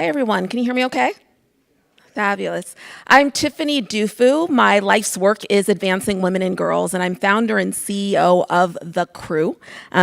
everyone. Can you hear me okay? Fabulous. I'm Tiffany Dufu. My life's work is advancing women and girls, and I'm founder and CEO of The Crew,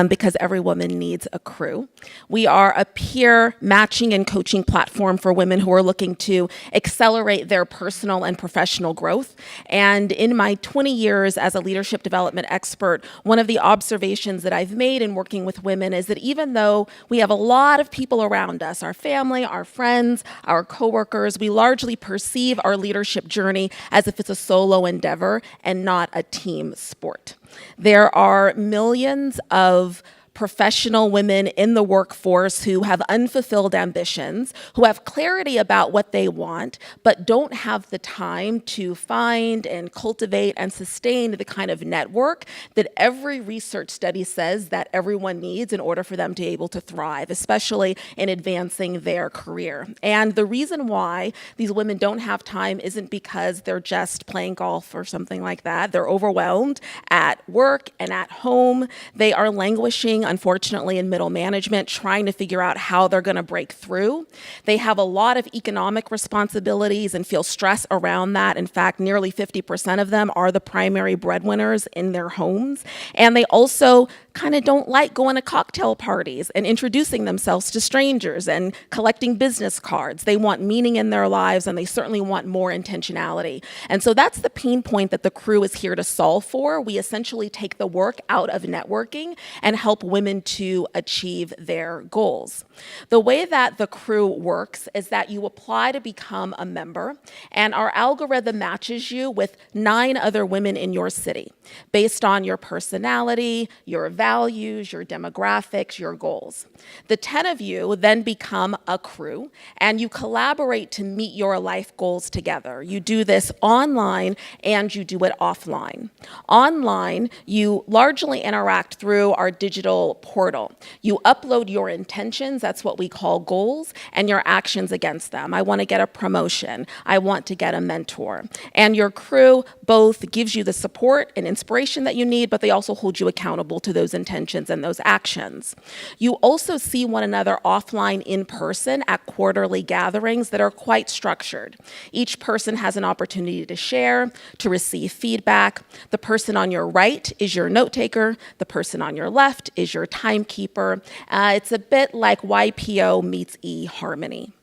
because every woman needs a crew. We are a peer matching and coaching platform for women who are looking to accelerate their personal and professional growth. And in my 20 years as a leadership development expert, one of the observations that I've made in working with women is that even though we have a lot of people around us, our family, our friends, our coworkers, we largely perceive our leadership journey as if it's a solo endeavor and not a team sport. There are millions of professional women in the workforce who have unfulfilled ambitions, who have clarity about what they want, but don't have the time to find and cultivate and sustain the kind of network that every research study says that everyone needs in order for them to be able to thrive, especially in advancing their career. And the reason why these women don't have time isn't because they're just playing golf or something like that. They're overwhelmed at work and at home. They are languishing, unfortunately, in middle management, trying to figure out how they're going to break through. They have a lot of economic responsibilities and feel stress around that. In fact, nearly 50% of them are the primary breadwinners in their homes. And they also kind of don't like going to cocktail parties and introducing themselves to strangers and collecting business cards. They want meaning in their lives, and they certainly want more intentionality. And so that's the pain point that The Crew is here to solve for. We essentially take the work out of networking and help women to achieve their goals. The way that The Crew works is that you apply to become a member, and our algorithm matches you with 9 other women in your city based on your personality, your values, your demographics, your goals. The 10 of you then become a crew, and you collaborate to meet your life goals together. You do this online and you do it offline. Online, you largely interact through our digital portal. You upload your intentions, that's what we call goals, and your actions against them. I want to get a promotion. I want to get a mentor. And your crew both gives you the support and inspiration that you need, but they also hold you accountable to those intentions and those actions. You also see one another offline in person at quarterly gatherings that are quite structured. Each person has an opportunity to share, to receive feedback. The person on your right is your note taker. The person on your left is your timekeeper. It's a bit like YPO meets eHarmony.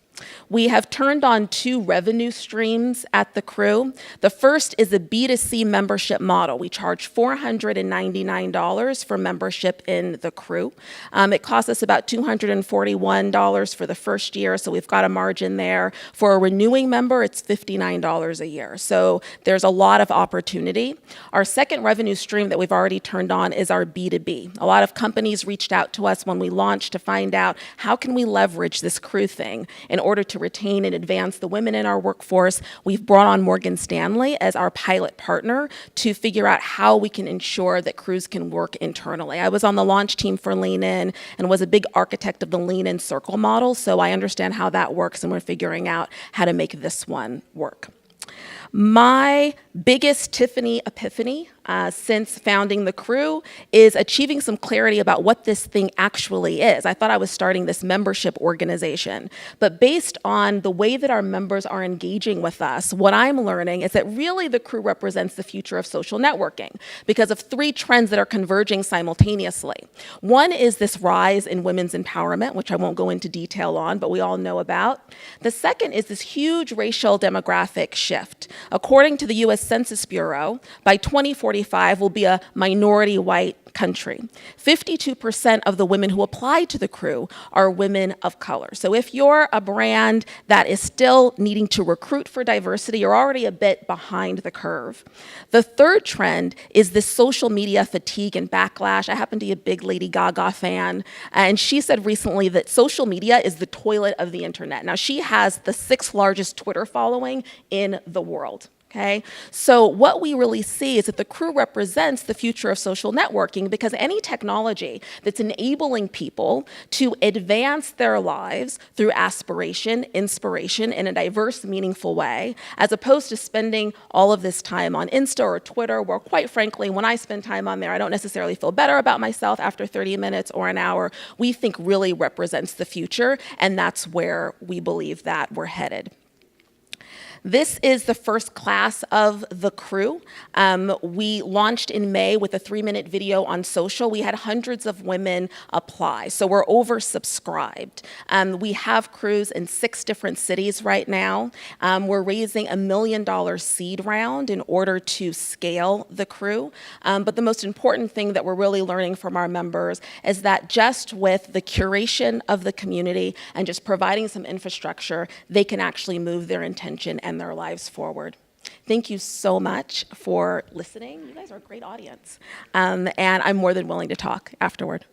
We have turned on 2 revenue streams at The Crew. The first is a B2C membership model. We charge $499 for membership in The Crew. It costs us about $241 for the first year, so we've got a margin there. For a renewing member, it's $59 a year. So there's a lot of opportunity. Our second revenue stream that we've already turned on is our B2B. A lot of companies reached out to us when we launched to find out how can we leverage this Crew thing in order to retain and advance the women in our workforce. We've brought on Morgan Stanley as our pilot partner to figure out how we can ensure that crews can work internally. I was on the launch team for Lean In and was a big architect of the Lean In Circle model, so I understand how that works, and we're figuring out how to make this one work. My biggest Tiffany epiphany since founding The Crew is achieving some clarity about what this thing actually is. I thought I was starting this membership organization, but based on the way that our members are engaging with us, what I'm learning is that really The Crew represents the future of social networking because of 3 trends that are converging simultaneously. One is this rise in women's empowerment, which I won't go into detail on, but we all know about. The second is this huge racial demographic shift. According to the US Census Bureau, by 2045, we'll be a minority white country. 52% of the women who apply to The Crew are women of color. So if you're a brand that is still needing to recruit for diversity, you're already a bit behind the curve. The third trend is this social media fatigue and backlash. I happen to be a big Lady Gaga fan, and she said recently that social media is the toilet of the internet. Now, she has the 6th largest Twitter following in the world. Okay, so what we really see is that the crew represents the future of social networking, because any technology that's enabling people to advance their lives through aspiration, inspiration in a diverse, meaningful way, as opposed to spending all of this time on Insta or Twitter, where quite frankly, when I spend time on there, I don't necessarily feel better about myself after 30 minutes or an hour, we think really represents the future, and that's where we believe that we're headed. This is the first class of the crew. We launched in May with a 3-minute video on social. We had hundreds of women apply, so we're oversubscribed. We have crews in 6 different cities right now. We're raising $1 million seed round in order to scale the crew. But the most important thing that we're really learning from our members is that just with the curation of the community and just providing some infrastructure, they can actually move their intention and their lives forward. Thank you so much for listening. You guys are a great audience. And I'm more than willing to talk afterward.